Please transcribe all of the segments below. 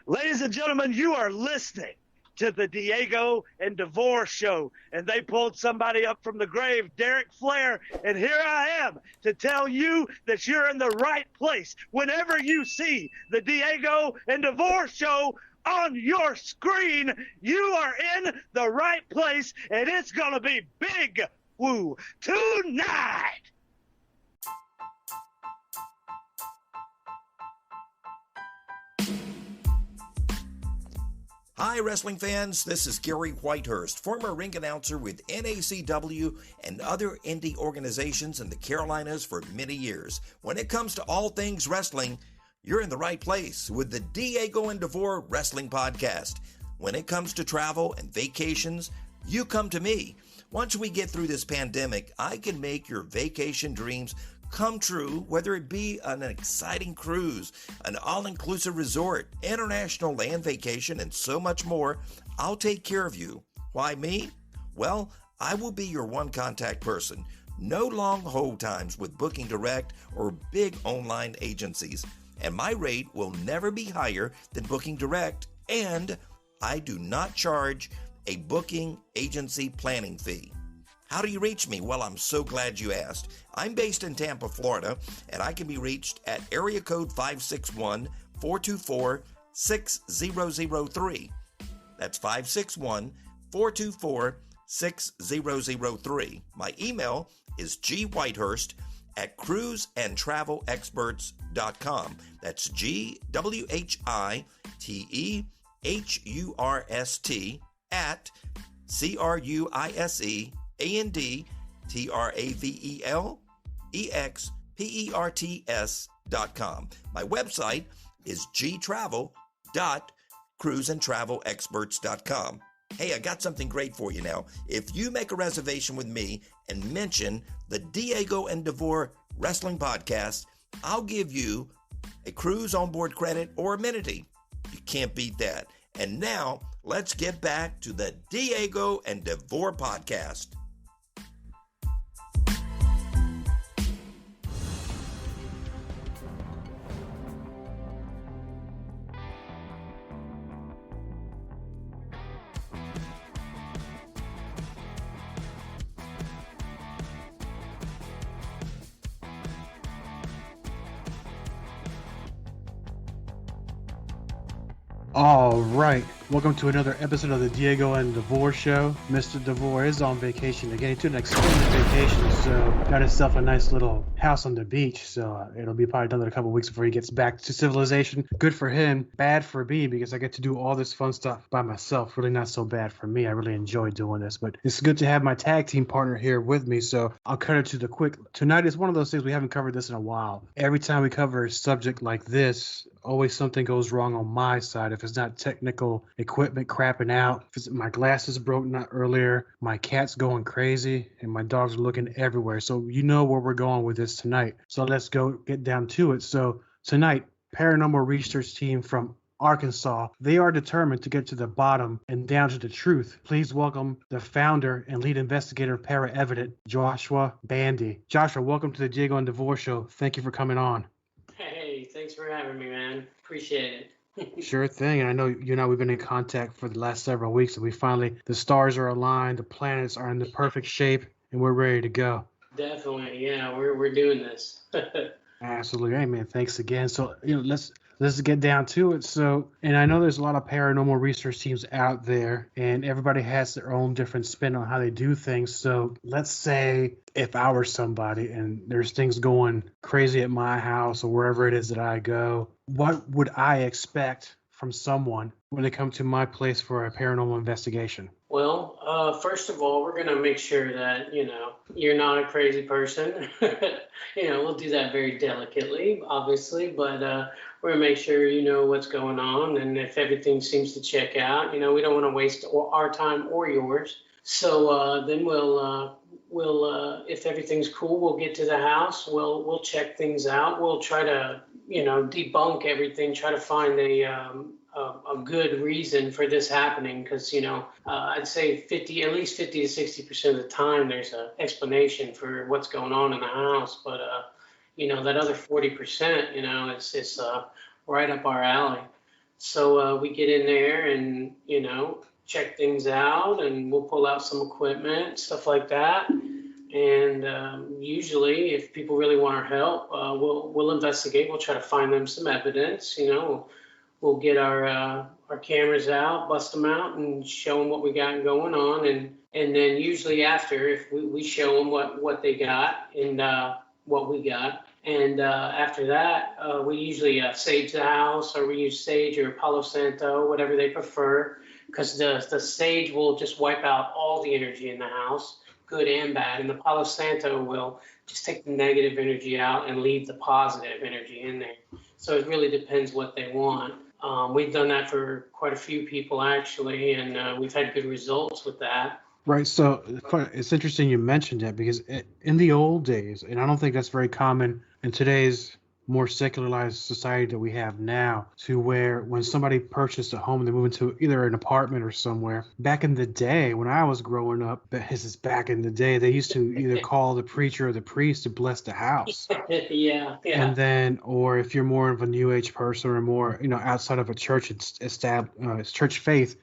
Ladies and gentlemen, you are listening to the Diego and DeVore show, and they pulled somebody up from the grave, Derek Flair, and here I am to tell you that you're in the right place. Whenever you see the Diego and DeVore show on your screen, you are in the right place, and it's going to be big woo tonight. Hi, wrestling fans. This is Gary Whitehurst, former ring announcer with NACW and other indie organizations in the Carolinas for many years. When it comes to all things wrestling, you're in the right place with the Diego and DeVore Wrestling Podcast. When it comes to travel and vacations, you come to me. Once we get through this pandemic, I can make your vacation dreams come true, whether it be an exciting cruise, an all-inclusive resort, international land vacation, and so much more. I'll take care of you. Why me? Well, I will be your one contact person. No long hold times with Booking Direct or big online agencies. And my rate will never be higher than Booking Direct, and I do not charge a booking agency planning fee. How do you reach me? Well, I'm so glad you asked. I'm based in Tampa, Florida, and I can be reached at area code 561-424-6003. That's 561-424-6003. My email is gwhitehurst@cruiseandtravelexperts.com. That's GWHITEHURST at CRUISEANDTRAVELEXPERTS.com. My website is gtravel.cruiseandtravelexperts.com. Hey, I got something great for you now. If you make a reservation with me and mention the Diego and DeVore Wrestling Podcast, I'll give you a cruise onboard credit or amenity. You can't beat that. And now, let's get back to the Diego and DeVore Podcast. All right, welcome to another episode of the Diego and DeVore show. Mr. DeVore is on vacation again. He took an extended vacation, so got himself a nice little house on the beach. So it'll be probably another couple weeks before he gets back to civilization. Good for him, bad for me because I get to do all this fun stuff by myself. Really not so bad for me. I really enjoy doing this, but it's good to have my tag team partner here with me. So I'll cut it to the quick. Tonight is one of those things we haven't covered this in a while. Every time we cover a subject like this, always something goes wrong on my side. If it's not technical equipment crapping out, if my glasses broke not earlier, my cat's going crazy, and my dogs are looking everywhere. So you know where we're going with this tonight. So let's go get down to it. So tonight, paranormal research team from Arkansas, they are determined to get to the bottom and down to the truth. Please welcome the founder and lead investigator of Para3vident, Joshua Bandy. Joshua, welcome to the Diego and DeVore show. Thank you for coming on. Hey, thanks for having me, man. Appreciate it. Sure thing. And I know you and I, we've been in contact for the last several weeks, and the stars are aligned, the planets are in the perfect shape, and we're ready to go. Definitely, yeah, we're doing this. Absolutely. Hey, man, thanks again. So, let's get down to it. So, and I know there's a lot of paranormal research teams out there, and everybody has their own different spin on how they do things. So let's say if I were somebody and there's things going crazy at my house or wherever it is that I go, what would I expect from someone when they come to my place for a paranormal investigation? Well, first of all, we're going to make sure that, you're not a crazy person. We'll do that very delicately, obviously, but we're going to make sure you know what's going on. And if everything seems to check out, we don't want to waste our time or yours. So then we'll if everything's cool, we'll get to the house. We'll check things out. We'll try to, debunk everything, try to find a good reason for this happening, because I'd say at least 50 to 60% of the time there's an explanation for what's going on in the house, but that other 40%, it's right up our alley. So we get in there and, check things out, and we'll pull out some equipment, stuff like that. And usually, if people really want our help, we'll investigate. We'll try to find them some evidence. We'll get our cameras out, bust them out, and show them what we got going on. And then usually after, if we show them what they got and what we got. And after that, we usually sage the house, or we use sage or Palo Santo, whatever they prefer, because the sage will just wipe out all the energy in the house, good and bad. And the Palo Santo will just take the negative energy out and leave the positive energy in there. So it really depends what they want. We've done that for quite a few people, actually, and we've had good results with that. Right. So it's interesting you mentioned that, because in the old days, and I don't think that's very common in today's more secularized society that we have now, to where when somebody purchased a home, they move into either an apartment or somewhere. Back in the day, when I was growing up, this is back in the day, they used to either call the preacher or the priest to bless the house. Yeah. And then, or if you're more of a New Age person or more, outside of a church church faith,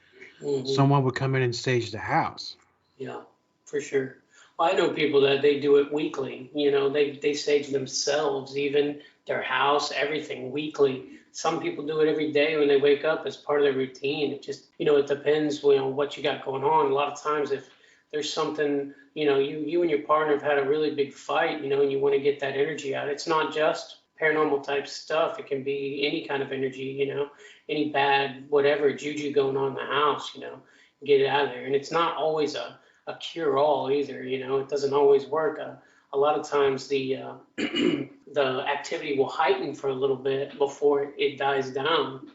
someone would come in and sage the house. Yeah, for sure. Well, I know people that they do it weekly. They sage themselves, even their house, everything weekly. Some people do it every day when they wake up as part of their routine. It just, it depends on what you got going on. A lot of times, if there's something, you and your partner have had a really big fight, and you want to get that energy out. It's not just paranormal type stuff. It can be any kind of energy, any bad, whatever, juju going on in the house, get it out of there. And it's not always a cure-all either, it doesn't always work. A lot of times the activity will heighten for a little bit before it dies down.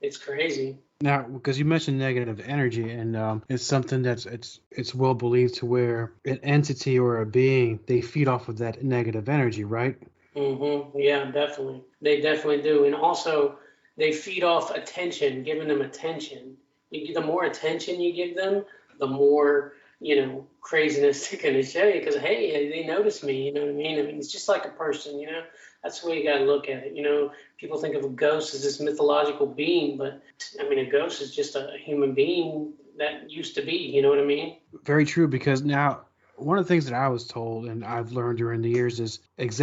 It's crazy. Now, because you mentioned negative energy, and it's something that's it's well believed to where an entity or a being, they feed off of that negative energy, right? Yeah, definitely. They definitely do. And also, they feed off attention, giving them attention. The more attention you give them, the more craziness they're going to show you, because, hey, they notice me, you know what I mean? It's just like a person, that's the way you got to look at it. People think of a ghost as this mythological being, but, a ghost is just a human being that used to be, you know what I mean? Very true, because now, one of the things that I was told and I've learned during the years is it's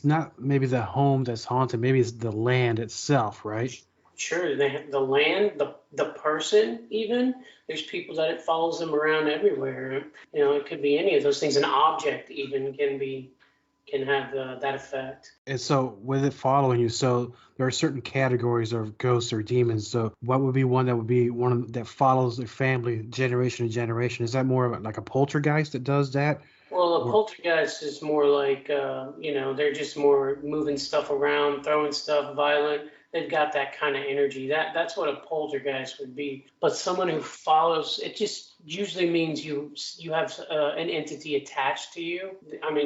not maybe the home that's haunted, maybe it's the land itself, right? Sure, the land, the person, even. There's people that it follows them around everywhere. It could be any of those things. An object even can have that effect. And so with it following you, so there are certain categories of ghosts or demons. So what would be one that would be that follows their family generation to generation? Is that more of like a poltergeist that does that? Well, a poltergeist is more like, they're just more moving stuff around, throwing stuff, violent. They've got that kind of energy. That's what a poltergeist would be. But someone who follows, it just usually means you have an entity attached to you.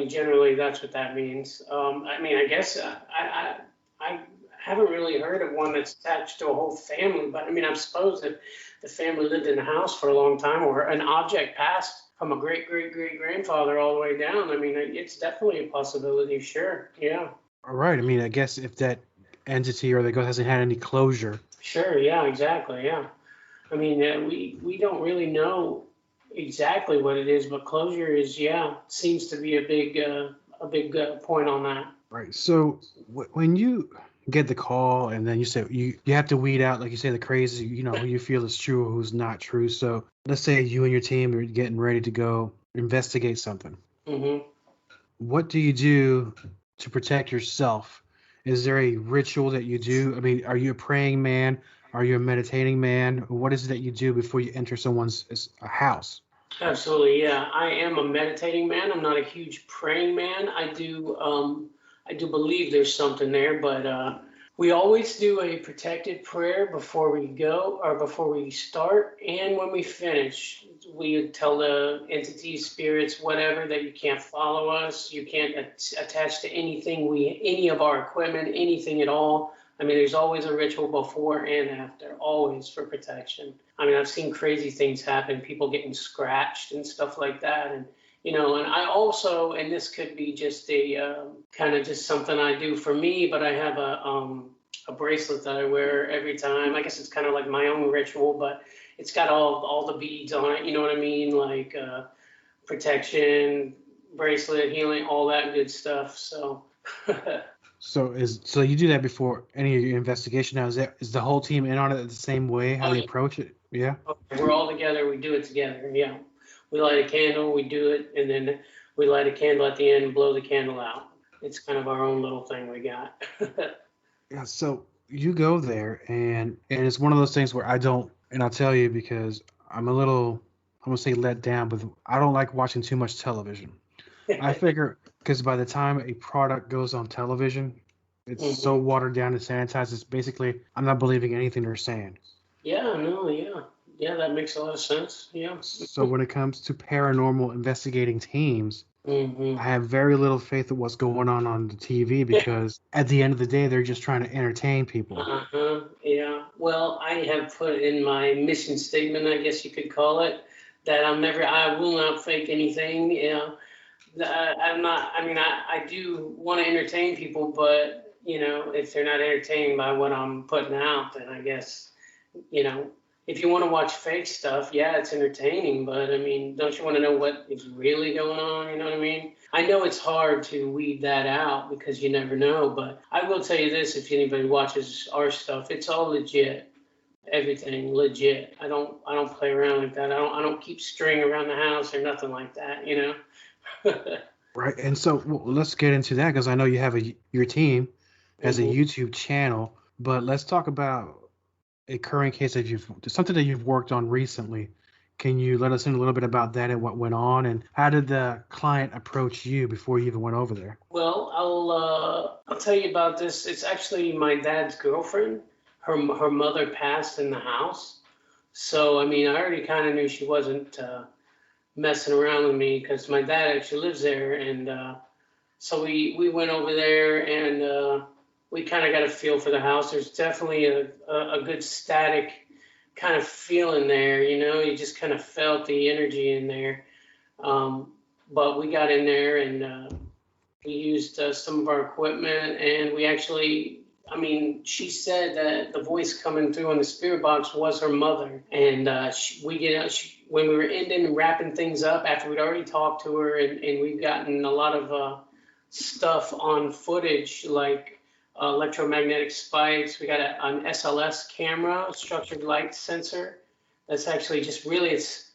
Generally that's what that means. I guess I haven't really heard of one that's attached to a whole family. But I suppose if the family lived in the house for a long time, or an object passed from a great-great-great-grandfather all the way down, it's definitely a possibility, sure, yeah. All right, I guess if that entity or the ghost hasn't had any closure. Sure, yeah, exactly, yeah. We don't really know exactly what it is, but closure is, seems to be a big point on that. Right, so when you get the call and then you say you have to weed out, like you say, the crazy, who you feel is true or who's not true. So let's say you and your team are getting ready to go investigate something. What do you do to protect yourself? Is there a ritual that you do? Are you a praying man? Are you a meditating man? What is it that you do before you enter someone's house? Absolutely, yeah. I am a meditating man. I'm not a huge praying man. I do believe there's something there, but we always do a protected prayer before we go or before we start, and when we finish, we tell the entities, spirits, whatever, that you can't follow us, you can't attach to anything, any of our equipment, anything at all. There's always a ritual before and after, always, for protection. I've seen crazy things happen, people getting scratched and stuff like that, and and I also, and this could be just a kind of just something I do for me, but I have a bracelet that I wear every time. I guess it's kind of like my own ritual, but it's got all the beads on it. You know what I mean? Like protection, bracelet, healing, all that good stuff. So. So you do that before any of your investigation now? Is the whole team in on it the same way? How they approach it? Yeah. Okay, we're all together. We do it together. Yeah. We light a candle. We do it, and then we light a candle at the end and blow the candle out. It's kind of our own little thing we got. Yeah. So you go there, and it's one of those things where I don't, and I'll tell you because I'm gonna say let down, but I don't like watching too much television. I figure because by the time a product goes on television, it's so watered down and sanitized. It's basically I'm not believing anything they're saying. Yeah, no, yeah, that makes a lot of sense. Yeah. So when it comes to paranormal investigating teams, I have very little faith in what's going on the TV because at the end of the day, they're just trying to entertain people. Yeah. Well, I have put in my mission statement, I guess you could call it, that I will not fake anything. You know. I do want to entertain people, but, you know, if they're not entertained by what I'm putting out, then I guess, you know, if you want to watch fake stuff, yeah, it's entertaining, but I mean, don't you want to know what is really going on? You know what I mean? I know it's hard to weed that out because you never know, but I will tell you this, if anybody watches our stuff, it's all legit. Everything legit. I don't play around like that. I don't keep string around the house or nothing like that, you know? Right, and so let's get into that because I know you have your team has a YouTube channel, but let's talk about a current case that something that you've worked on recently. Can you let us in a little bit about that and what went on, and how did the client approach you before you even went over there? Well, I'll tell you about this. It's actually my dad's girlfriend. Her mother passed in the house, so I mean I already kind of knew she wasn't messing around with me because my dad actually lives there, and so we went over there and we kind of got a feel for the house. There's definitely a good static kind of feeling there, you know. You just kind of felt the energy in there, but we got in there and we used some of our equipment, and we actually, I mean, she said that the voice coming through on the spirit box was her mother. And when we were ending and wrapping things up after we'd already talked to her, and we've gotten a lot of stuff on footage like electromagnetic spikes. We got an SLS camera, structured light sensor. That's actually just really, it's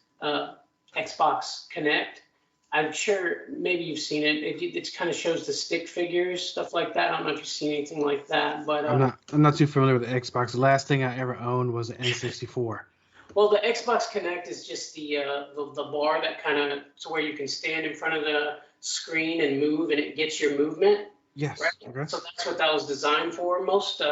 Xbox Connect. I'm sure maybe you've seen it. It kind of shows the stick figures, stuff like that. I don't know if you've seen anything like that, but I'm not too familiar with the Xbox. The last thing I ever owned was an N64. Well, the Xbox Connect is just the bar that kind of, to where you can stand in front of the screen and move, and it gets your movement. Yes. Right? Okay. So that's what that was designed for. Most,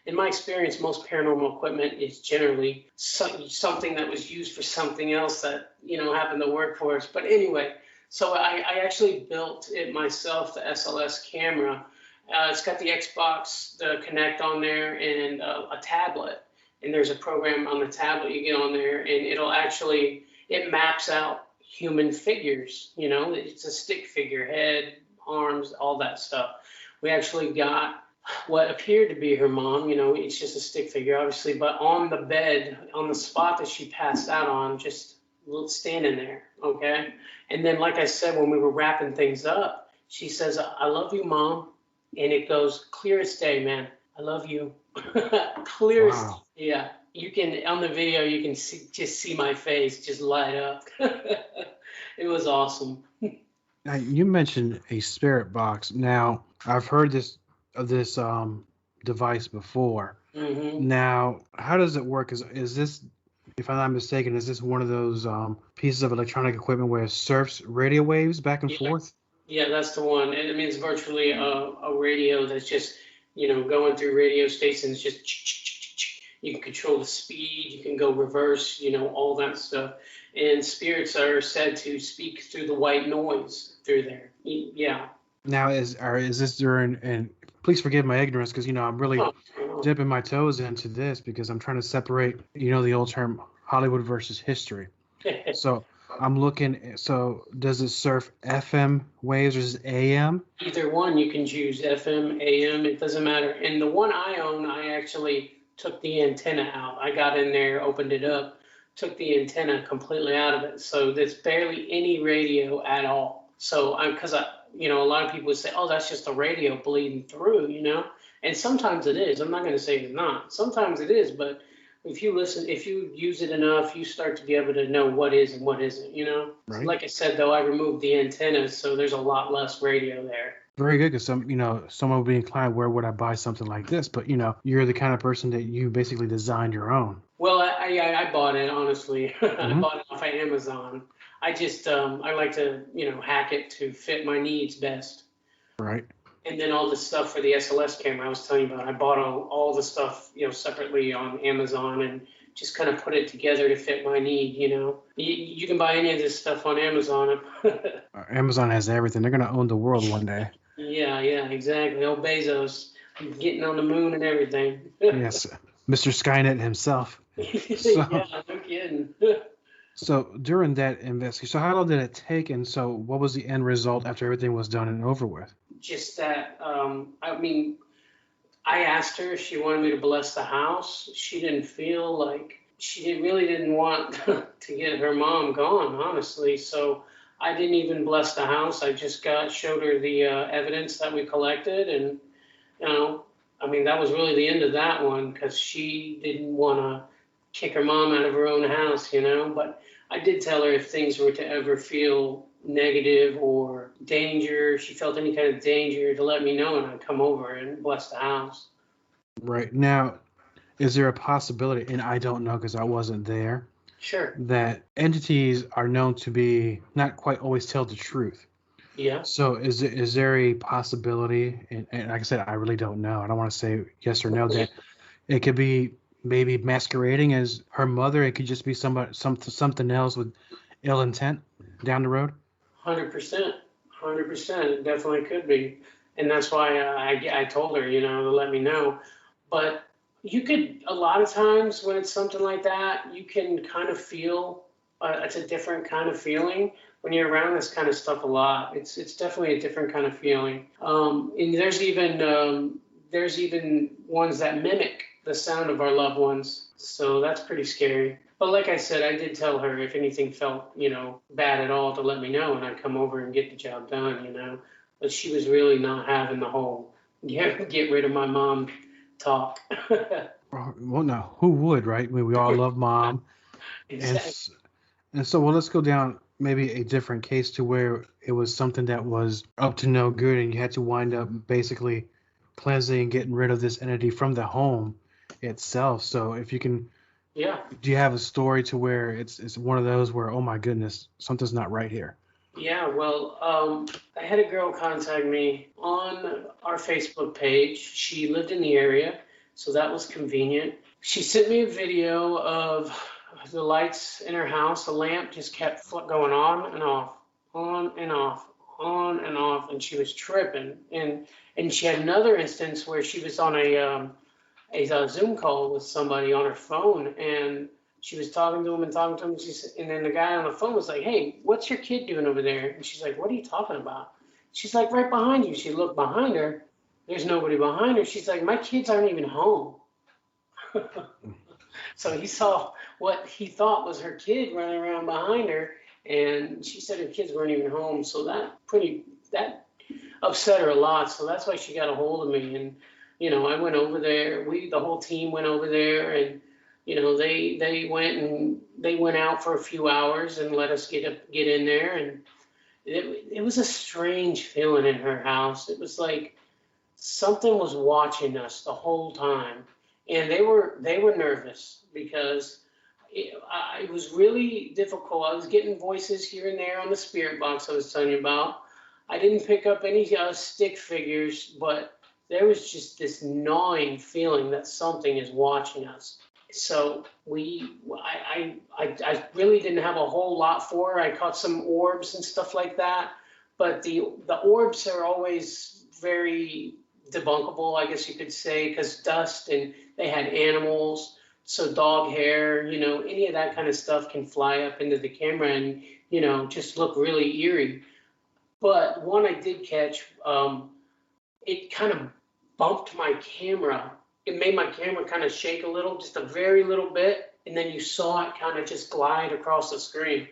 in my experience, most paranormal equipment is generally something that was used for something else that, you know, happened to work for us. But anyway. So I actually built it myself, the SLS camera. It's got the Xbox, the Kinect on there, and a tablet. And there's a program on the tablet you get on there, and it maps out human figures. You know, it's a stick figure, head, arms, all that stuff. We actually got what appeared to be her mom. You know, it's just a stick figure, obviously, but on the bed, on the spot that she passed out on, just standing there, okay? And then, like I said, when we were wrapping things up, she says, "I love you, Mom." And it goes, clear as day, man. I love you. Clear as, yeah. You can, on the video, you can just see my face just light up. It was awesome. Now, you mentioned a spirit box. Now, I've heard this device before. Now, how does it work? Is this, if I'm not mistaken, is this one of those pieces of electronic equipment where it surfs radio waves back and forth? Yeah, that's the one. I mean, it's virtually a radio that's just, you know, going through radio stations. Just you can control the speed. You can go reverse. You know, all that stuff. And spirits are said to speak through the white noise through there. Yeah. Now, is this during, and please forgive my ignorance because, you know, I'm really dipping my toes into this because I'm trying to separate, you know, the old term Hollywood versus history. So I'm looking. So does it surf FM waves or is it AM? Either one, you can choose FM, AM, it doesn't matter. And the one I own, I actually took the antenna out. I got in there, opened it up, took the antenna completely out of it. So there's barely any radio at all. So because a lot of people would say, oh, that's just the radio bleeding through, and sometimes it is. I'm not going to say it's not. Sometimes it is, but if you use it enough, you start to be able to know what is and what isn't, Right. Like I said, though, I removed the antennas, so there's a lot less radio there. Very good, because someone would be inclined, where would I buy something like this? But you're the kind of person that you basically designed your own. Well, I bought it, honestly. I bought it off of Amazon. I just I like to hack it to fit my needs best. Right. And then all the stuff for the SLS camera I was telling you about, I bought all the stuff separately on Amazon and just kind of put it together to fit my need. You can buy any of this stuff on Amazon. Amazon has everything. They're gonna own the world one day. Yeah, exactly. Old Bezos getting on the moon and everything. Yes, Mr. Skynet himself. So, yeah, no kidding. So during that investigation, so how long did it take, and so what was the end result after everything was done and over with? Just that, I asked her if she wanted me to bless the house. She didn't feel like, really didn't want to get her mom gone, honestly. So I didn't even bless the house. I just showed her the evidence that we collected. And, that was really the end of that one, because she didn't want to kick her mom out of her own house, But I did tell her if things were to ever feel negative or danger, she felt any kind of danger, to let me know, and I'd come over and bless the house. Right. Now, is there a possibility, and I don't know because I wasn't there, Sure. that entities are known to be not quite always tell the truth? Yeah. So is there a possibility, and like I said, I really don't know. I don't want to say yes or no, that it could be maybe masquerading as her mother. It could just be something else with ill intent down the road. 100%. It definitely could be. And that's why I told her, to let me know. But you could, a lot of times when it's something like that, you can kind of feel, it's a different kind of feeling when you're around this kind of stuff a lot. It's definitely a different kind of feeling. And there's even ones that mimic the sound of our loved ones. So that's pretty scary. But like I said, I did tell her if anything felt, bad at all, to let me know, and I'd come over and get the job done, But she was really not having the whole get rid of my mom talk. Well, no, who would, right? I mean, we all love mom. Exactly. And so, let's go down maybe a different case to where it was something that was up to no good, and you had to wind up basically cleansing and getting rid of this entity from the home itself. So if you can, do you have a story to where it's one of those where, oh my goodness, something's not right here? Yeah, well, I had a girl contact me on our Facebook page. She lived in the area, so that was convenient. She sent me a video of the lights in her house. The lamp just kept going on and off, on and off, on and off, and she was tripping. And she had another instance where she was on a Zoom call with somebody on her phone, and she was talking to him, and then the guy on the phone was like, "Hey, what's your kid doing over there?" And she's like, "What are you talking about?" She's like, "Right behind you." She looked behind her. There's nobody behind her. She's like, "My kids aren't even home." So he saw what he thought was her kid running around behind her, and she said her kids weren't even home. So that upset her a lot. So that's why she got a hold of me. And, I went over there. The whole team went over there, and, they went out for a few hours and let us get in there. And it was a strange feeling in her house. It was like something was watching us the whole time. And they were nervous because it was really difficult. I was getting voices here and there on the spirit box I was telling you about. I didn't pick up any stick figures, but there was just this gnawing feeling that something is watching us. So I really didn't have a whole lot for her. I caught some orbs and stuff like that, but the orbs are always very debunkable, I guess you could say, because dust, and they had animals, so dog hair, any of that kind of stuff can fly up into the camera, and just look really eerie. But one I did catch, it kind of bumped my camera. It made my camera kind of shake a little, just a very little bit, and then you saw it kind of just glide across the screen.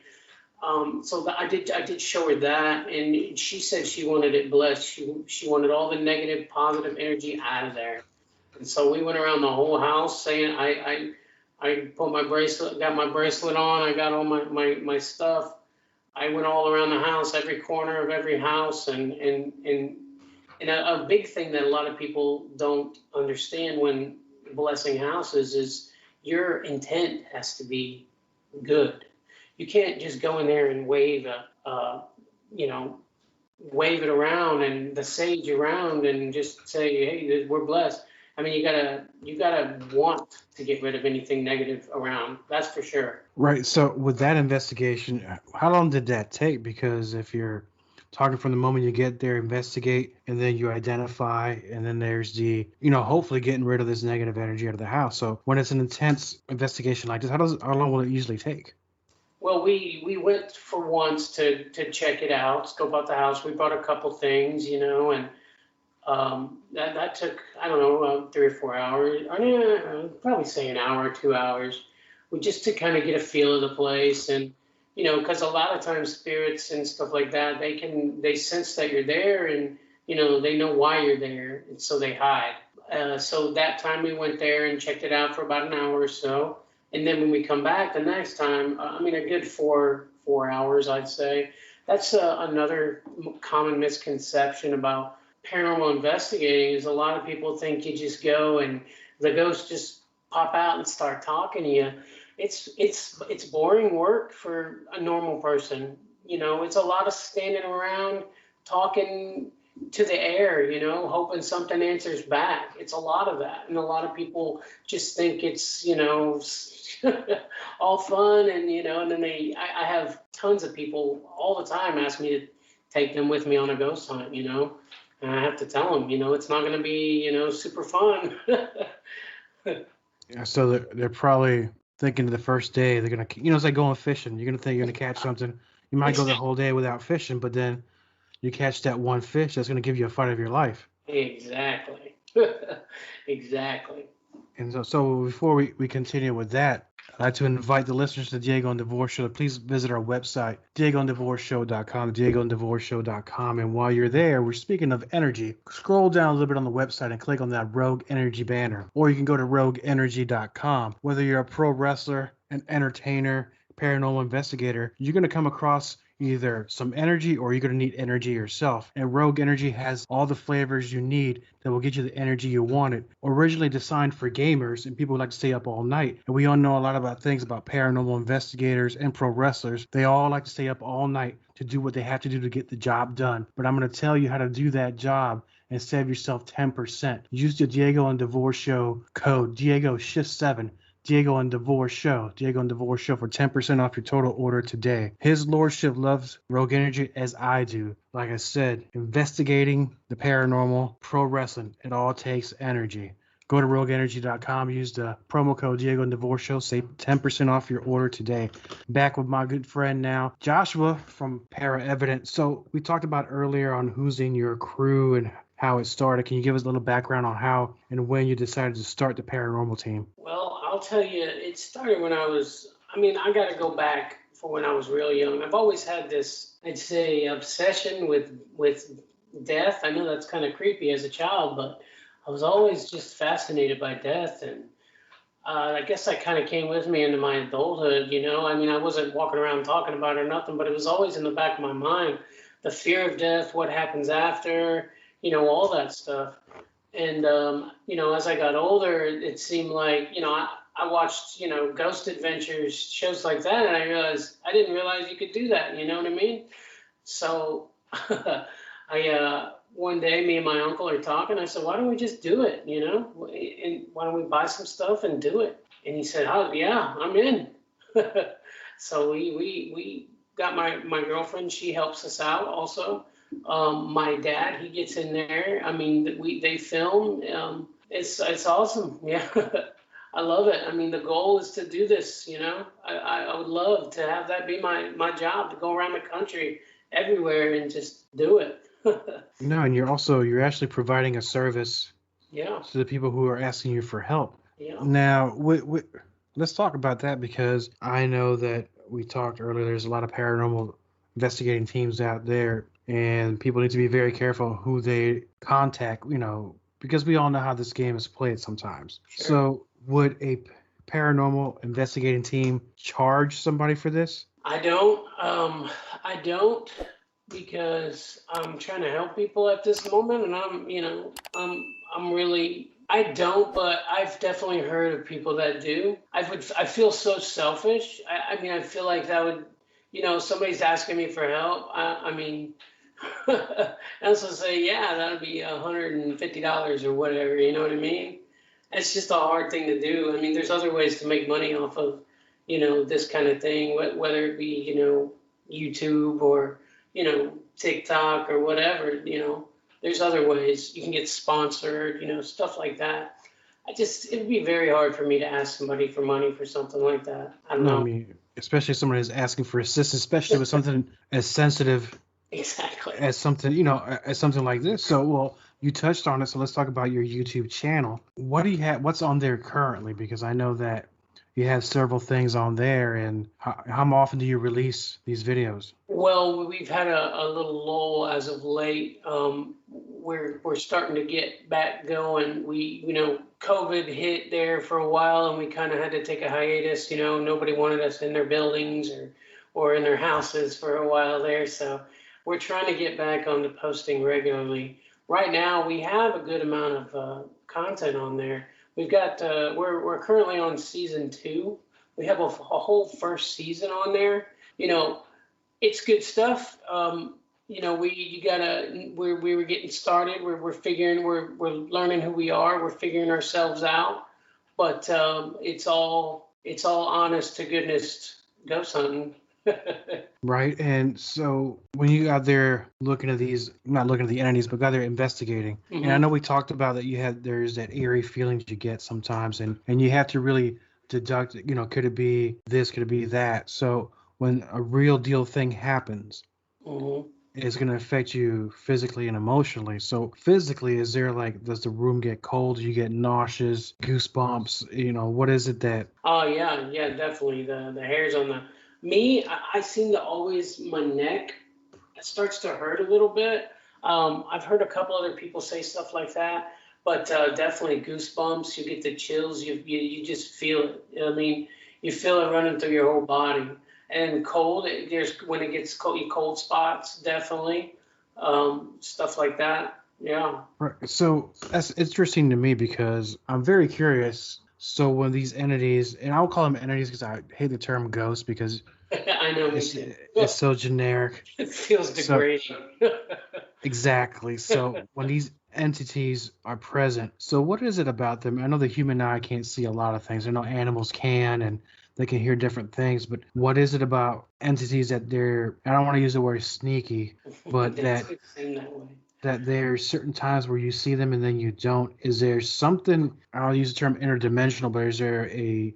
So I did show her that, and she said she wanted it blessed. She wanted all the negative, positive energy out of there. And so we went around the whole house saying, I put my bracelet, got my bracelet on, I got all my stuff. I went all around the house, every corner of every house, and a big thing that a lot of people don't understand when blessing houses is your intent has to be good. You can't just go in there and wave wave it around and the sage around and just say, hey, we're blessed. I mean, you gotta want to get rid of anything negative around. That's for sure. Right. So with that investigation, how long did that take? Because if you're talking from the moment you get there, investigate, and then you identify, and then there's the, hopefully getting rid of this negative energy out of the house. So when it's an intense investigation like this, how long will it usually take? Well, we went for once to check it out, scope out the house. We brought a couple things, and that took, I don't know, 3 or 4 hours. Probably say an hour or 2 hours. Just to kind of get a feel of the place, and because a lot of times spirits and stuff like that, they sense that you're there, and they know why you're there, and so they hide. So that time we went there and checked it out for about an hour or so. And then when we come back the next time, a good 4 hours, I'd say. That's another common misconception about paranormal investigating is a lot of people think you just go and the ghosts just pop out and start talking to you. It's boring work for a normal person. It's a lot of standing around talking to the air, hoping something answers back. It's a lot of that. And a lot of people just think it's, all fun and, and then I have tons of people all the time ask me to take them with me on a ghost hunt, and I have to tell them, it's not going to be, super fun. Yeah, so they're probably thinking the first day they're going to, it's like going fishing. You're going to think you're going to catch something. You might go the whole day without fishing, but then you catch that one fish that's going to give you a fight of your life. Exactly. Exactly. And so before we continue with that, I'd like to invite the listeners to the Diego and DeVore Show to please visit our website, DiegoandDeVoreShow.com, DiegoandDeVoreShow.com. And while you're there, we're speaking of energy. Scroll down a little bit on the website and click on that Rogue Energy banner. Or you can go to RogueEnergy.com. Whether you're a pro wrestler, an entertainer, paranormal investigator, you're going to come across either some energy or you're going to need energy yourself. And Rogue Energy has all the flavors you need that will get you the energy you wanted. Originally designed for gamers and people who like to stay up all night. And we all know a lot about things about paranormal investigators and pro wrestlers. They all like to stay up all night to do what they have to do to get the job done. But I'm going to tell you how to do that job and save yourself 10%. Use the Diego and DeVore Show code DiegoShift7. Diego and DeVore Show. Diego and DeVore Show for 10% off your total order today. His Lordship loves Rogue Energy as I do. Like I said, investigating the paranormal, pro wrestling, it all takes energy. Go to RogueEnergy.com. Use the promo code Diego and DeVore Show. Save 10% off your order today. Back with my good friend now, Joshua from Para3vident. So we talked about earlier on who's in your crew and how it started. Can you give us a little background on how and when you decided to start the paranormal team? Well, I'll tell you, it started when I got to go back for when I was real young. I've always had this, I'd say, obsession with death. I know that's kind of creepy as a child, but I was always just fascinated by death. And I guess that kind of came with me into my adulthood, I wasn't walking around talking about it or nothing, but it was always in the back of my mind. The fear of death, what happens after, all that stuff. And, as I got older, it seemed like, I watched, Ghost Adventures, shows like that, and I didn't realize you could do that, you know what I mean? So one day, me and my uncle are talking, I said, why don't we just do it, and why don't we buy some stuff and do it? And he said, oh, yeah, I'm in. So we got my girlfriend, she helps us out also. My dad, he gets in there. They film. It's awesome. Yeah. I love it. I mean, the goal is to do this, you know. I would love to have that be my job, to go around the country everywhere and just do it. No, and you're actually providing a service Yeah, to the people who are asking you for help. yeah. Now, let's talk about that because I know that we talked earlier. There's a lot of paranormal investigating teams out there, and people need to be very careful who they contact. You know, because we all know how this game is played sometimes. Sure. So, would a paranormal investigating team charge somebody for this? I don't because I'm trying to help people at this moment, and I'm really, I don't, but I've definitely heard of people that do. I feel so selfish. I mean, I feel like that would, somebody's asking me for help. I mean, I also say, yeah, that'd be $150 or whatever. You know what I mean? It's just a hard thing to do. I mean, there's other ways to make money off of, this kind of thing, whether it be, YouTube or, TikTok or whatever, there's other ways you can get sponsored, stuff like that. It'd be very hard for me to ask somebody for money for something like that. I don't know. I mean, especially if someone is asking for assistance, especially with something as sensitive Exactly. as something, as something like this. So, well, you touched on it. So let's talk about your YouTube channel. What do you have? What's on there currently? Because I know that you have several things on there. And how often do you release these videos? Well, we've had a little lull as of late. We're starting to get back going. COVID hit there for a while, and we kind of had to take a hiatus. Nobody wanted us in their buildings or in their houses for a while there. So we're trying to get back on to posting regularly. Right now, we have a good amount of content on there. We've got we're currently on season 2. We have a whole first season on there. It's good stuff. We were getting started. We're figuring, we're learning who we are. We're figuring ourselves out. But it's all honest to goodness ghost hunting. Right. And so when you out there looking at these, not looking at the entities, but out there investigating, Mm-hmm. and I know we talked about that there's that eerie feelings you get sometimes, and you have to really deduct, could it be this, could it be that? So when a real deal thing happens, Mm-hmm. it's going to affect you physically and emotionally. So physically, is there does the room get cold? Do you get nauseous, goosebumps? What is it that? Oh yeah, definitely. The hairs on I seem to always, my neck starts to hurt a little bit. I've heard a couple other people say stuff like that, but definitely goosebumps. You get the chills. You just feel it. I mean, you feel it running through your whole body. And cold, when it gets cold spots, definitely. Stuff like that. Yeah. Right. So that's interesting to me because I'm very curious. So when these entities, and I'll call them entities because I hate the term ghost because I know, me too. it's so generic. It feels degrading. Exactly. So when these entities are present, so what is it about them? I know the human eye can't see a lot of things. I know animals can, and they can hear different things, but what is it about entities that I don't want to use the word sneaky, but that there's certain times where you see them and then you don't? Is there something, I'll use the term interdimensional, but is there a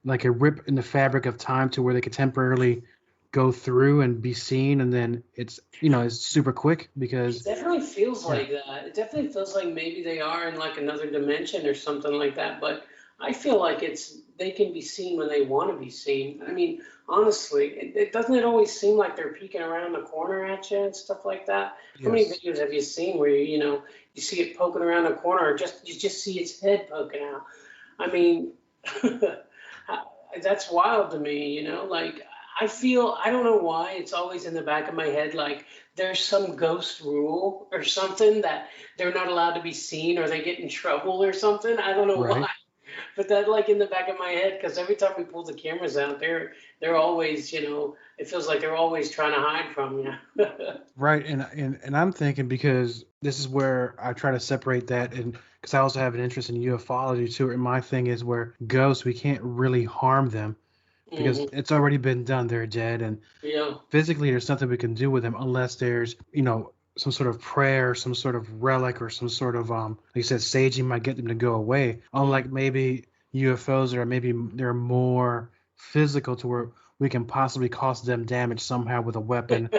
rip in the fabric of time to where they could temporarily go through and be seen, and then it's super quick? Because it definitely feels like that. It definitely feels like maybe they are in another dimension or something like that, but I feel like they can be seen when they want to be seen. I mean, honestly, it doesn't always seem like they're peeking around the corner at you and stuff like that. Yes. How many videos have you seen where you see it poking around the corner, or you just see its head poking out? I mean, that's wild to me. I don't know why it's always in the back of my head there's some ghost rule or something that they're not allowed to be seen or they get in trouble or something. I don't know why. But that in the back of my head, because every time we pull the cameras out, they're always, it feels like they're always trying to hide from you. Right, and I'm thinking, because this is where I try to separate that, and because I also have an interest in ufology too. And my thing is where ghosts, we can't really harm them because it's already been done. They're dead, and physically there's nothing we can do with them unless there's some sort of prayer, some sort of relic, or some sort of like you said, saging might get them to go away. Unlike maybe UFOs are maybe they're more physical to where we can possibly cause them damage somehow with a weapon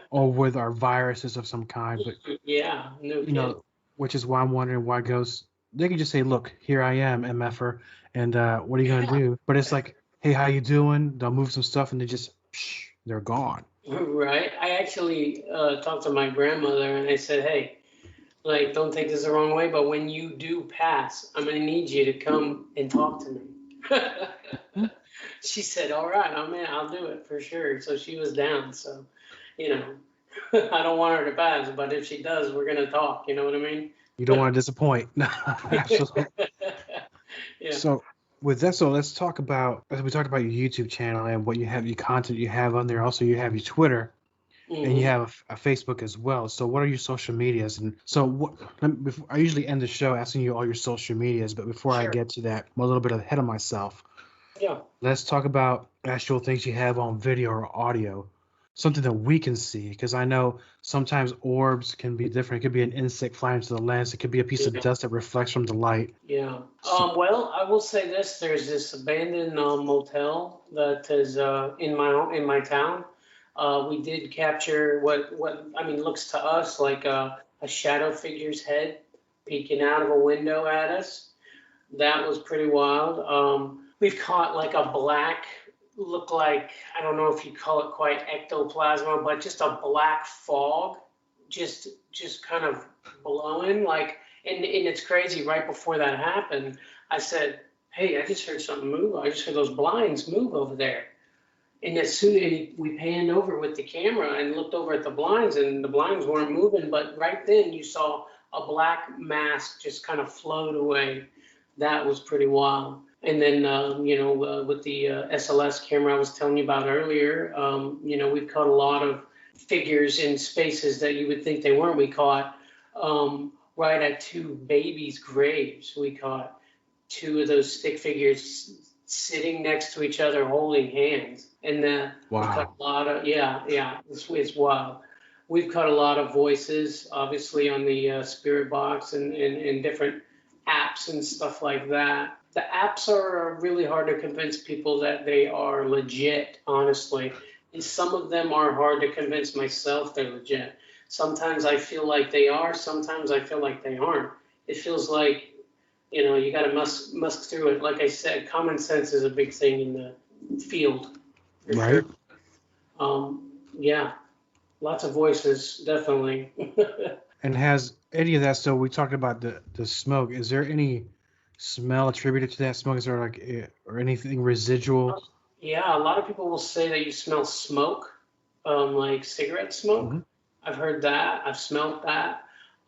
or with our viruses of some kind. But Yeah, no you kidding. know, which is why I'm wondering why ghosts. They can just say, "Look, here I am, MFer, and what are you gonna do?" But it's like, "Hey, how you doing?" They'll move some stuff and they just, they're gone. Right. I actually talked to my grandmother and I said, hey, like, don't take this the wrong way, but when you do pass, I'm going to need you to come and talk to me. She said, all right, I'm in, I'll do it for sure. So she was down. So, you know, I don't want her to pass, but if she does, we're going to talk. You know what I mean? You don't want to disappoint. Absolutely. Yeah. So with that, so let's talk about as we talked about your YouTube channel and what you have, your content you have on there. Also, you have your Twitter and you Hmm. have a Facebook as well. So what are your social medias? And so what? Before, I usually end the show asking you all your social medias, but before I Sure. get to that, I'm a little bit ahead of myself. Yeah. Let's talk about actual things you have on video or audio, something that we can see. Because I know sometimes orbs can be different. It could be an insect flying into the lens. It could be a piece of Yeah. dust that reflects from the light. Yeah. So, Well, I will say this: there's this abandoned motel that is in my town. We did capture what I mean looks to us like a shadow figure's head peeking out of a window at us. That was pretty wild. We've caught like a black, look like, I don't know if you call it quite ectoplasma, but just a black fog, just kind of blowing like, and it's crazy. Right before that happened, I said, "Hey, I just heard something move. I just heard those blinds move over there." And as soon as we panned over with the camera and looked over at the blinds, and the blinds weren't moving, but right then you saw a black mask just kind of float away. That was pretty wild. And then, with the SLS camera I was telling you about earlier, we've caught a lot of figures in spaces that you would think they weren't. We caught right at two babies' graves. We caught two of those stick figures sitting next to each other holding hands. And we've caught wow. a lot of, yeah, it's wild. We've caught a lot of voices, obviously, on the Spirit Box and different apps and stuff like that. The apps are really hard to convince people that they are legit, honestly. And some of them are hard to convince myself they're legit. Sometimes I feel like they are, sometimes I feel like they aren't. It feels like, you got to musk through it. Like I said, common sense is a big thing in the field, for Right? sure. Yeah, lots of voices, definitely. And has any of that? So we talked about the smoke. Is there any smell attributed to that smoke? Is there like or anything residual? Yeah, a lot of people will say that you smell smoke, like cigarette smoke. Hmm. I've heard that. I've smelled that.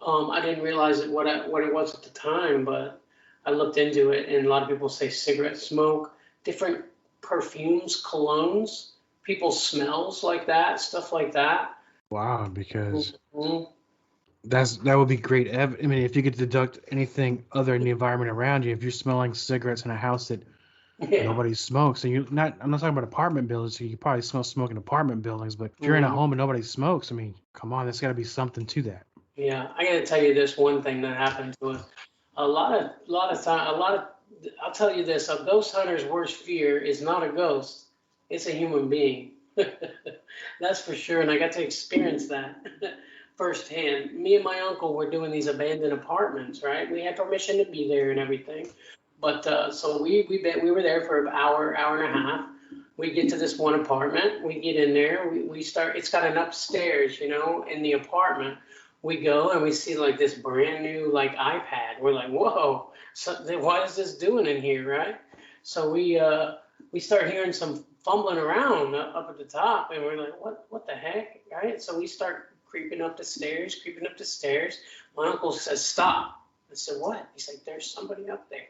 I didn't realize what it was at the time, but I looked into it, and a lot of people say cigarette smoke, different perfumes, colognes, people's smells like that, stuff like that. Wow, because Mhm. that would be great. I mean, if you could deduct anything other than the environment around you, if you're smelling cigarettes in a house that Yeah. nobody smokes, and I'm not talking about apartment buildings. So you probably smell smoke in apartment buildings, but if you're in a Mhm. home and nobody smokes, I mean, come on, there's got to be something to that. Yeah, I got to tell you this one thing that happened to us. A lot of time, I'll tell you this, a ghost hunter's worst fear is not a ghost, it's a human being. That's for sure, and I got to experience that firsthand. Me and my uncle were doing these abandoned apartments, right? We had permission to be there and everything, but so we were there for an hour and a half. We get to this one apartment, we get in there, we start. It's got an upstairs, in the apartment. We go and we see like this brand new like iPad. We're like, whoa, so what is this doing in here, right? So we start hearing some fumbling around up at the top, and we're like, what the heck, right? So we start creeping up the stairs, creeping up the stairs. My uncle says, stop. I said, what? He's like, there's somebody up there.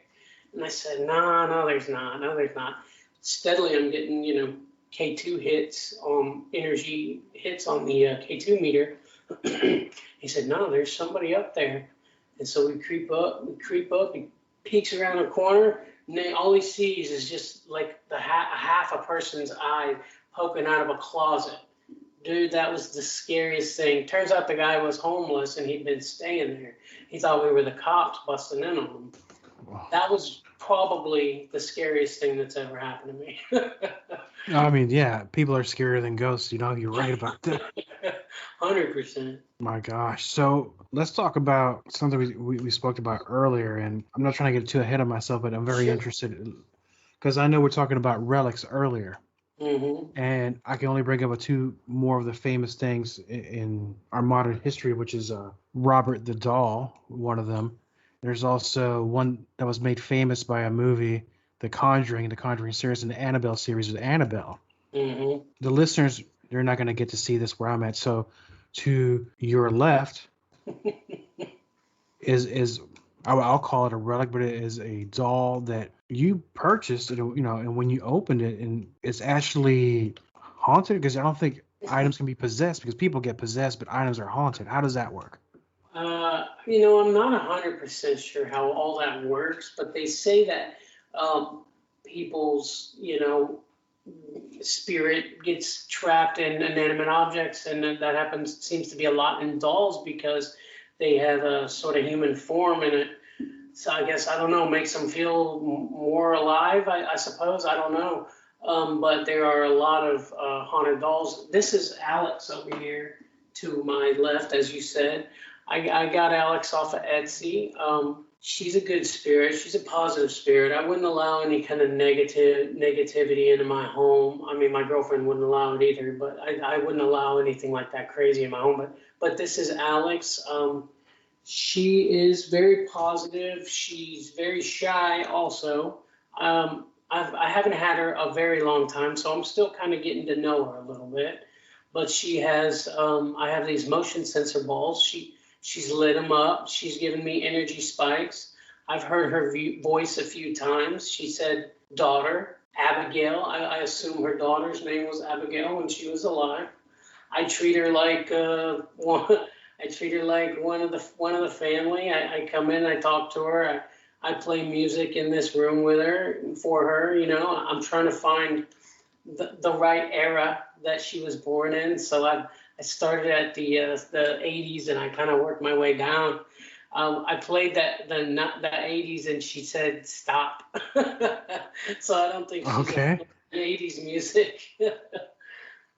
And I said, no, there's not, no, there's not. Steadily, I'm getting K2 hits, energy hits on the K2 meter. He said, no, there's somebody up there. And so we creep up, he peeks around the corner, and then all he sees is just like half a person's eye poking out of a closet. Dude, that was the scariest thing. Turns out the guy was homeless and he'd been staying there. He thought we were the cops busting in on him. Wow. That was probably the scariest thing that's ever happened to me. I mean, yeah, people are scarier than ghosts. You're right about that. 100%. My gosh. So let's talk about something we spoke about earlier, and I'm not trying to get too ahead of myself, but I'm very interested because I know we're talking about relics earlier, and I can only bring up two more of the famous things in our modern history, which is Robert the Doll, one of them. There's also one that was made famous by a movie, The Conjuring series, and the Annabelle series with Annabelle. The listeners, they're not going to get to see this where I'm at. So to your left is I'll call it a relic, but it is a doll that you purchased, and when you opened it, and it's actually haunted, because I don't think items can be possessed, because people get possessed, but items are haunted. How does that work? I'm not 100% sure how all that works, but they say that people's, spirit gets trapped in inanimate objects, and that seems to be a lot in dolls because they have a sort of human form in it. So I guess, I don't know, makes them feel more alive, I suppose. I don't know. But there are a lot of haunted dolls. This is Alex over here to my left, as you said. I got Alex off of Etsy. She's a good spirit. She's a positive spirit. I wouldn't allow any kind of negativity into my home. I mean, my girlfriend wouldn't allow it either, but I wouldn't allow anything like that crazy in my home. But this is Alex. She is very positive. She's very shy also. I haven't had her a very long time, so I'm still kind of getting to know her a little bit. But she has, I have these motion sensor balls. She's lit them up. She's given me energy spikes. I've heard her voice a few times. She said daughter, Abigail. I assume her daughter's name was Abigail when she was alive. I treat her like one of the family. I come in, I talk to her. I play music in this room with her, for her. I'm trying to find the right era that she was born in. So I started at the 80s, and I kind of worked my way down. I played the 80s, and she said stop. So I don't think she's okay. 80s music.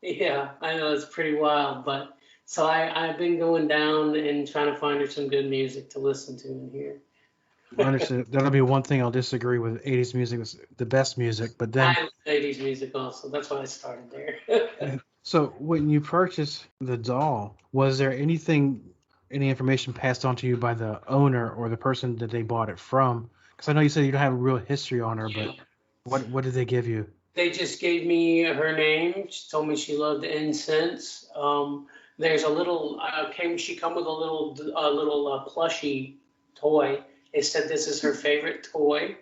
Yeah, I know, it's pretty wild, but so I've been going down and trying to find her some good music to listen to in here. I understand. That'll be one thing I'll disagree with. 80s music is the best music, but then I love 80s music also. That's why I started there. So when you purchased the doll, was there any information passed on to you by the owner or the person that they bought it from? Because I know you said you don't have a real history on her, Yeah. but what did they give you? They just gave me her name. She told me she loved incense. There's a little, she come with a little plushie toy. It said this is her favorite toy.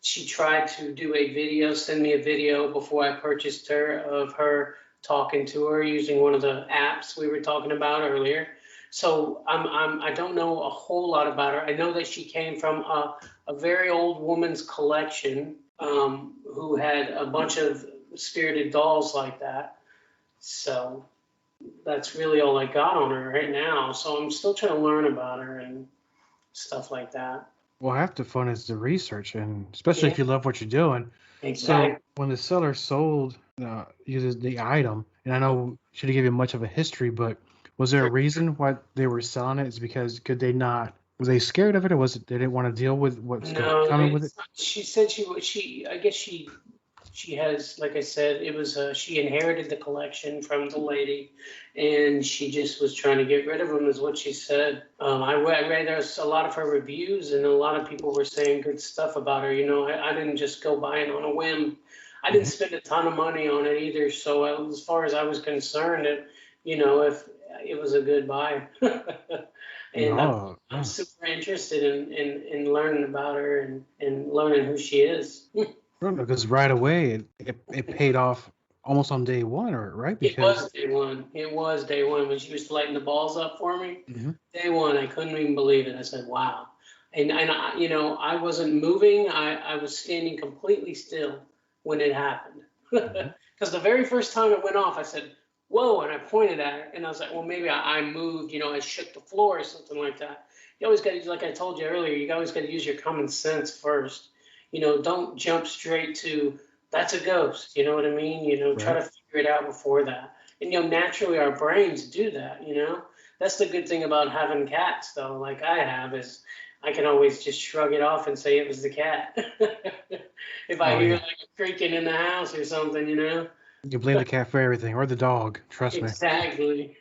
She tried to do send me a video before I purchased her, of her talking to her using one of the apps we were talking about earlier. So I don't know a whole lot about her. I know that she came from a very old woman's collection, who had a bunch of spirited dolls like that. So that's really all I got on her right now. So I'm still trying to learn about her and stuff like that. Well, half the fun is the research, and especially if you love what you're doing. Exactly. So when the seller sold you the item, and I know she didn't give you much of a history, but was there a reason why they were selling it? Is because were they scared of it, or was it they didn't want to deal with what's coming with it? She said I guess she has, like I said, it was she inherited the collection from the lady, and she just was trying to get rid of them, is what she said. I read there's a lot of her reviews, and a lot of people were saying good stuff about her. I didn't just go buying on a whim. I didn't spend a ton of money on it either. So as far as I was concerned, if it was a good buy. And I'm super interested in learning about her and learning who she is. Because right away it paid off almost on day one, right? Because it was day one when she was lighting the balls up for me. Day one, I couldn't even believe it. I said, wow. And I wasn't moving. I was standing completely still when it happened. Because the very first time it went off, I said, whoa, and I pointed at her, and I was like, well, maybe I moved, I shook the floor or something like that. you always got to, like I told you earlier, you always got to use your common sense first. You know, don't jump straight to that's a ghost. You know what I mean? You know, try Right. to figure it out before that. And, you know, naturally our brains do that, you know. That's the good thing about having cats, though, like I have, is I can always just shrug it off and say it was the cat. If I Oh hear yeah. like a creaking in the house or something, you know. You blame the cat for everything, or the dog. Trust me. Exactly.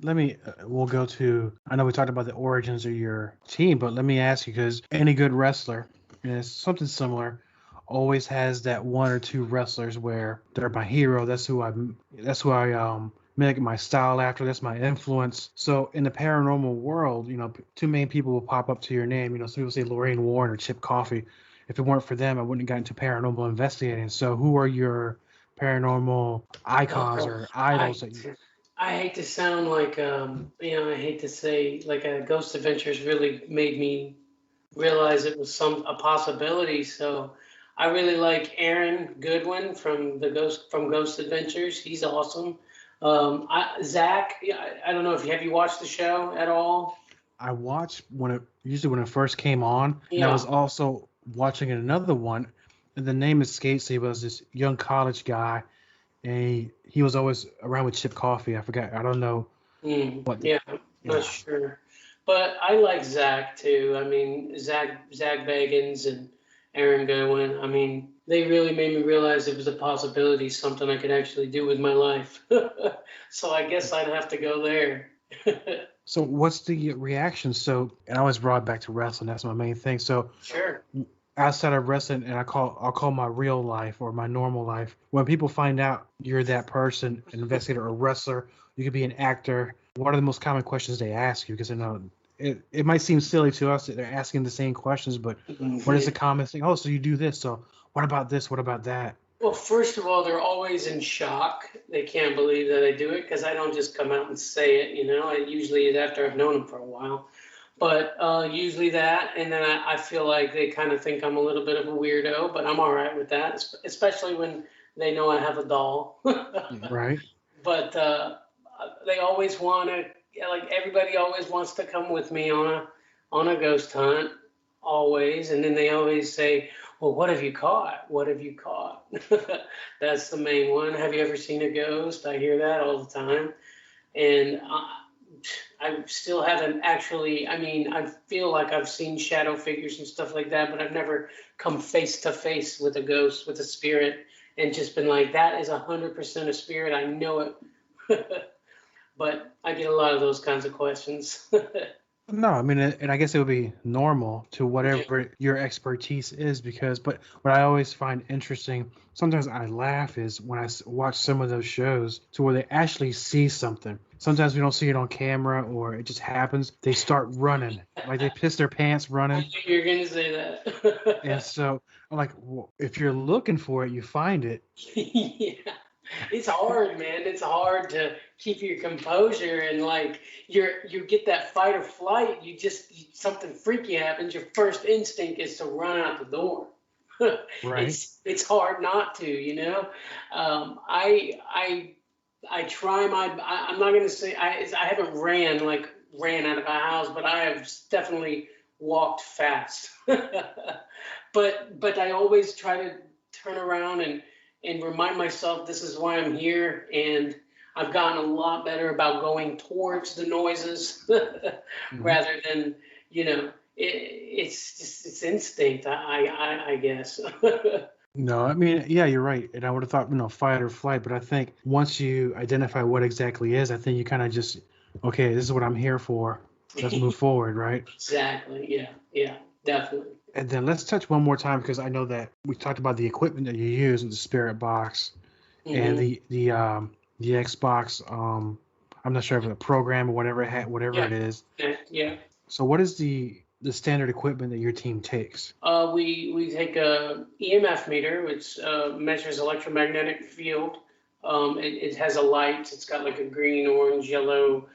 Let me. We'll go to. I know we talked about the origins of your team, but let me ask you, because any good wrestler, and it's something similar, always has that one or two wrestlers where they're my hero. That's who I. That's who I make my style after. That's my influence. So in the paranormal world, you know, two main people will pop up to your name. You know, some people say Lorraine Warren or Chip Coffey. If it weren't for them, I wouldn't have gotten into paranormal investigating. So who are your paranormal icons Oh, or I idols that you? I hate to sound like you know, I hate to say like Ghost Adventures really made me realize it was a possibility. So I really like Aaron Goodwin from Ghost Adventures. He's awesome. Zach, yeah, I don't know if have you watched the show at all? I watched when it first came on, and I Yeah. was also watching another one, and the name escapes. He was this young college guy, and he was always around with Chip Coffey. I forgot. I don't know what. Yeah, not Yeah, sure. But I like Zach too. I mean, Zach Bagans and Aaron Goodwin. I mean, they really made me realize it was a possibility, something I could actually do with my life. So I guess I'd have to go there. so what's the reaction? So, and I always brought it back to wrestling. That's my main thing. So Sure. outside of wrestling, and I'll call my real life or my normal life. When people find out you're that person, an investigator or wrestler, you could be an actor. What are the most common questions they ask you? Because I know it might seem silly to us that they're asking the same questions, but what is the common thing? Oh, so you do this. So what about this? What about that? Well, first of all, they're always in shock. They can't believe that I do it because I don't just come out and say it, you know. It usually is after I've known them for a while. But usually that, and then I feel like they kind of think I'm a little bit of a weirdo, but I'm all right with that, especially when they know I have a doll. Right? But they always want to, like everybody always wants to come with me on a ghost hunt, always, and then they always say, "Well, what have you caught? What have you caught?" That's the main one. Have you ever seen a ghost? I hear that all the time, and I still haven't actually. I mean, I feel like I've seen shadow figures and stuff like that, but I've never come face to face with a ghost, with a spirit, and just been like, "That is 100% a spirit. I know it." But I get a lot of those kinds of questions. No, I mean, and I guess it would be normal to Yeah. whatever your expertise is but what I always find interesting, sometimes I laugh, is when watch some of those shows to where they actually see something. Sometimes we don't see it on camera or it just happens. They start running, like they piss their pants I running. knew you were going to say And that. so I'm like, well, if you're looking for it, you find it. Yeah. It's hard, man. It's hard to keep your composure and like you get that fight or flight. Something freaky happens. Your first instinct is to run out the door. Right. It's hard not to, you know. I try I'm not gonna say I haven't ran out of a house, but I have definitely walked fast. But I always try to turn around and remind myself this is why I'm here, and I've gotten a lot better about going towards the noises Mhm. rather than, you know, it's instinct, I guess. No, I mean, yeah, you're right. And I would have thought, fight or flight. But I think once you identify what exactly is, I think you kind of just, okay, this is what I'm here for. Let's move forward, right? Exactly. Yeah, definitely. And then let's touch one more time because I know that we talked about the equipment that you use with the Spirit Box and Hmm. the Xbox. I'm not sure if it's a program or whatever Yeah, it is. yeah. So what is the standard equipment that your team takes? We take a EMF meter, which measures electromagnetic field. It has a light. It's got like a green, orange, yellow,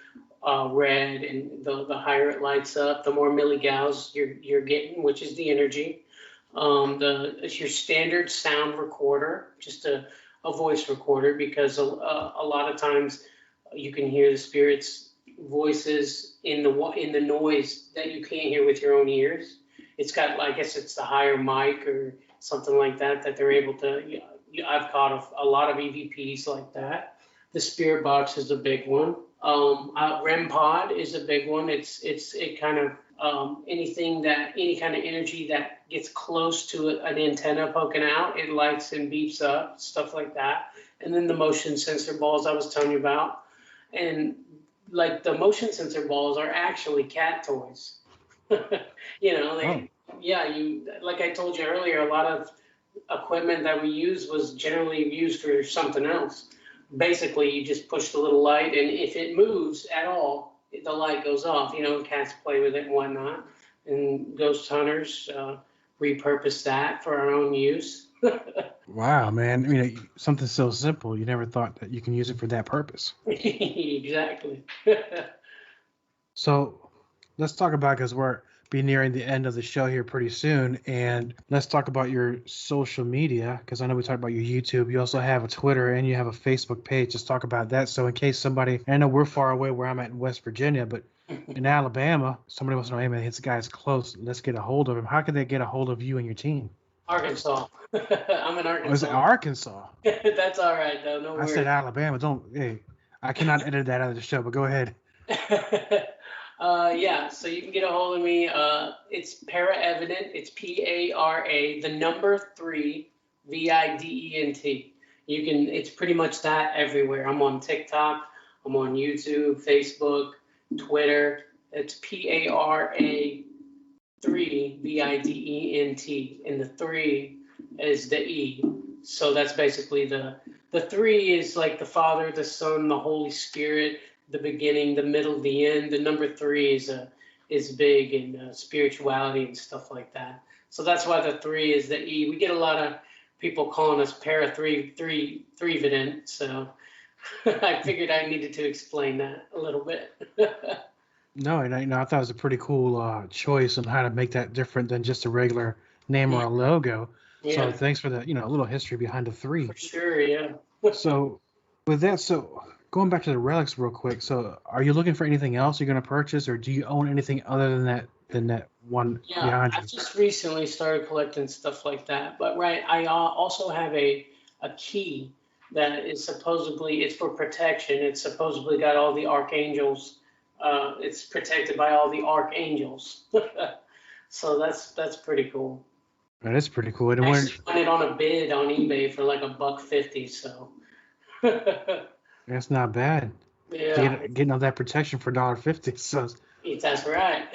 red, and the higher it lights up, the more milligauss you're getting, which is the energy. It's your standard sound recorder, just a voice recorder, because a lot of times you can hear the spirits voices in the noise that you can't hear with your own ears. It's got, I guess it's the higher mic or something like that they're able to. I've caught a lot of EVPs like that. The Spirit Box is a big one. REM Pod is a big one. It kind of any kind of energy that gets close to an antenna poking out, it lights and beeps up, stuff like that. And then the motion sensor balls I was telling you about. And like the motion sensor balls are actually cat toys. Like I told you earlier, a lot of equipment that we use was generally used for something else. Basically, you just push the little light, and if it moves at all, the light goes off. Cats play with it and whatnot. And ghost hunters repurpose that for our own use. Wow, man. Something so simple, you never thought that you can use it for that purpose. Exactly. So let's talk about, because we're be nearing the end of the show here pretty soon, and let's talk about your social media, because I know we talked about your YouTube. You also have a Twitter and you have a Facebook page. Let's talk about that. So in case somebody, I know we're far away where I'm at in West Virginia, but in Alabama, somebody wants to know, hey man, this guy's close, let's get a hold of him. How can they get a hold of you and your team? Arkansas. I'm in Arkansas. Oh, is it Arkansas? That's all right, though. No worries. I said Alabama. Hey, I cannot edit that out of the show, but go ahead. So you can get a hold of me. It's Para3vident. It's Para, the number 3, VIDENT. It's pretty much that everywhere. I'm on TikTok. I'm on YouTube, Facebook, Twitter. It's Para3, VIDENT, and the 3 is the E. So that's basically the 3 is like the Father, the Son, the Holy Spirit, the beginning, the middle, the end. The number 3 is big in spirituality and stuff like that. So that's why the 3 is the E. We get a lot of people calling us Para3vident. So I figured I needed to explain that a little bit. No, and I thought it was a pretty cool choice on how to make that different than just a regular name or a logo. Yeah. So thanks for the a little history behind the 3. For sure, yeah. So with that, going back to the relics real quick. So are you looking for anything else you're going to purchase, or do you own anything other than that one behind you? I just recently started collecting stuff like that. But I also have a key that is it's for protection. It's supposedly got all the archangels. It's protected by all the archangels. So that's pretty cool. That is pretty cool. I won it on a bid on eBay for like $1.50. So that's not bad. Yeah, getting all that protection for $1.50. So that's right.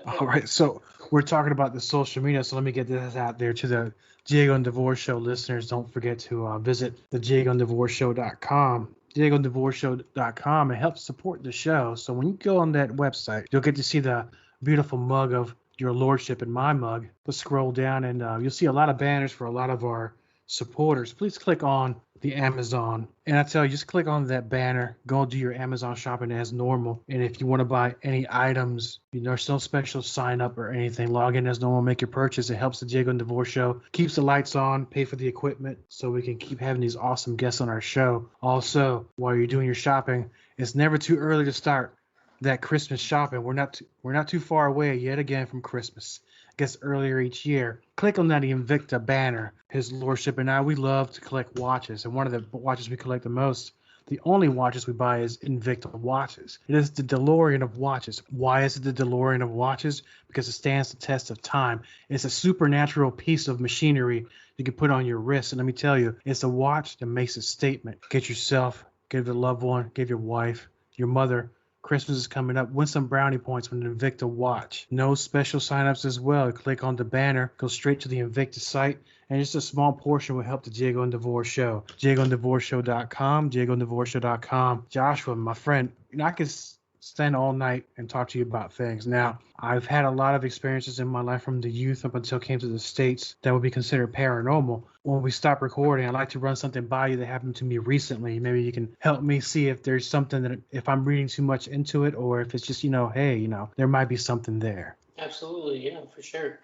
All right, so we're talking about the social media. So let me get this out there to the Diego and DeVore Show listeners. Don't forget to visit the DiegoandDeVoreShow.com. DiegoandDeVoreShow.com. It helps support the show. So when you go on that website, you'll get to see the beautiful mug of your lordship and my mug. But scroll down and you'll see a lot of banners for a lot of our supporters. Please click on the Amazon, and I tell you, just click on that banner, go do your Amazon shopping as normal. And if you want to buy any items, there's no special sign up or anything. Log in as normal, make your purchase. It helps the Diego and DeVore Show, keeps the lights on, pay for the equipment, so we can keep having these awesome guests on our show. Also, while you're doing your shopping, it's never too early to start that Christmas shopping. We're not too far away yet again from Christmas. I guess earlier each year. Click on that Invicta banner. His lordship and I, we love to collect watches, and one of the watches we collect the most, the only watches we buy, is Invicta watches. It is the DeLorean of watches. Why is it the DeLorean of watches? Because it stands the test of time. It's a supernatural piece of machinery you can put on your wrist, and let me tell you, it's a watch that makes a statement. Get yourself, give your loved one, give your wife, your mother. Christmas is coming up. Win some brownie points with an Invicta watch. No special signups as well. Click on the banner, go straight to the Invicta site, and just a small portion will help the Diego and DeVore Show. DiegoandDeVoreShow.com, DiegoandDeVoreShow.com. Joshua, my friend, I could stand all night and talk to you about things. Now, I've had a lot of experiences in my life from the youth up until I came to the States that would be considered paranormal. When we stop recording, I'd like to run something by you that happened to me recently. Maybe you can help me see if there's something that, if I'm reading too much into it, or if it's just, hey, there might be something there. Absolutely, yeah, for sure.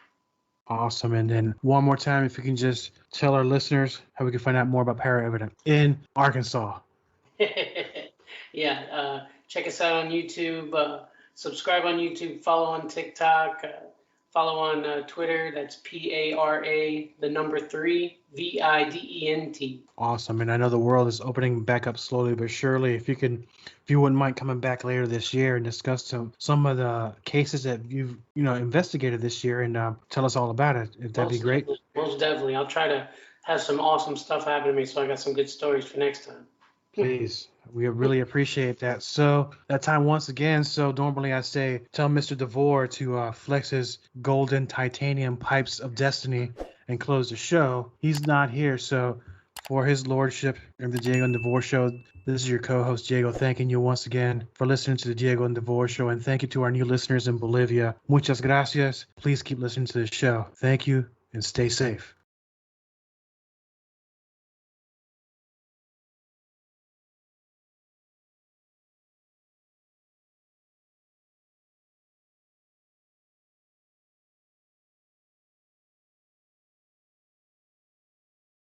Awesome. And then one more time, if you can just tell our listeners how we can find out more about Para3vident in Arkansas. Yeah, check us out on YouTube. Subscribe on YouTube. Follow on TikTok. Follow on Twitter. That's PARA, the number 3, VIDENT. Awesome. And I know the world is opening back up slowly but surely. If you wouldn't mind coming back later this year and discuss some of the cases that you've investigated this year and tell us all about it, if that'd be great. Most definitely. I'll try to have some awesome stuff happen to me, so I got some good stories for next time. Please. We really appreciate that. So that time once again. So normally I say, tell Mr. DeVore to flex his golden titanium pipes of destiny and close the show. He's not here. So for his lordship and the Diego and DeVore show, this is your co-host Diego, thanking you once again for listening to the Diego and DeVore show. And thank you to our new listeners in Bolivia. Muchas gracias. Please keep listening to the show. Thank you and stay safe.